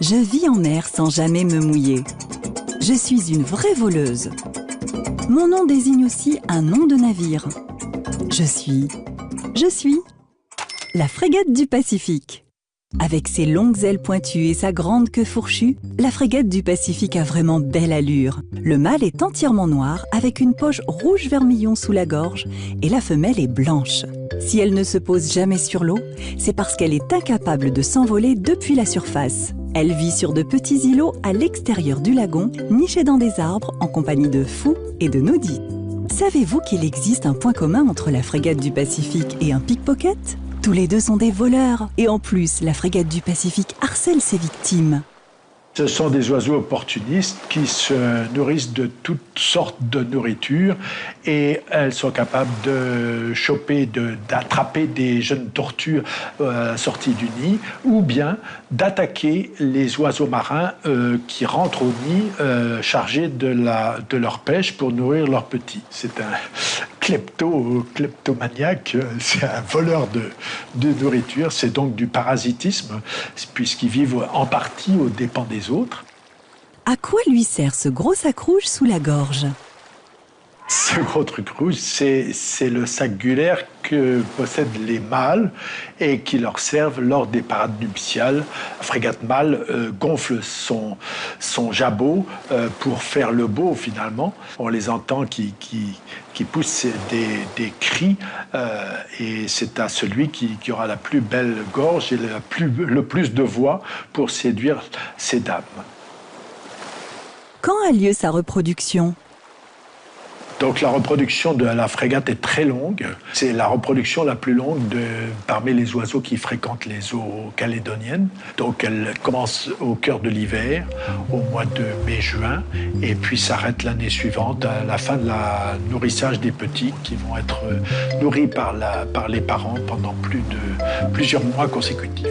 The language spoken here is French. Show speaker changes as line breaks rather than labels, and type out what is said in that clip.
Je vis en mer sans jamais me mouiller. Je suis une vraie voleuse. Mon nom désigne aussi un nom de navire. Je suis la frégate du Pacifique. Avec ses longues ailes pointues et sa grande queue fourchue, la frégate du Pacifique a vraiment belle allure. Le mâle est entièrement noir avec une poche rouge vermillon sous la gorge et la femelle est blanche. Si elle ne se pose jamais sur l'eau, c'est parce qu'elle est incapable de s'envoler depuis la surface. Elle vit sur de petits îlots à l'extérieur du lagon, nichés dans des arbres en compagnie de fous et de noddies. Savez-vous qu'il existe un point commun entre la frégate du Pacifique et un pickpocket ? Tous les deux sont des voleurs. Et en plus, la frégate du Pacifique harcèle ses victimes.
Ce sont des oiseaux opportunistes qui se nourrissent de toutes sortes de nourriture et elles sont capables de choper, d'attraper des jeunes tortues sorties du nid ou bien d'attaquer les oiseaux marins qui rentrent au nid chargés de leur pêche pour nourrir leurs petits. C'est un kleptomaniaque, c'est un voleur de nourriture, c'est donc du parasitisme puisqu'ils vivent en partie aux dépens des autres.
À quoi lui sert ce gros sac rouge sous la gorge ?
Ce gros truc rouge, c'est le sac gulaire que possèdent les mâles et qui leur servent lors des parades nuptiales. La frégate mâle gonfle son jabot pour faire le beau finalement. On les entend qui poussent des cris et c'est à celui qui aura la plus belle gorge et le plus de voix pour séduire ces dames.
Quand a lieu sa reproduction ?
Donc la reproduction de la frégate est très longue. C'est la reproduction la plus longue parmi les oiseaux qui fréquentent les eaux calédoniennes. Donc elle commence au cœur de l'hiver, au mois de mai-juin, et puis s'arrête l'année suivante à la fin de la nourrissage des petits qui vont être nourris par les parents pendant plusieurs mois consécutifs.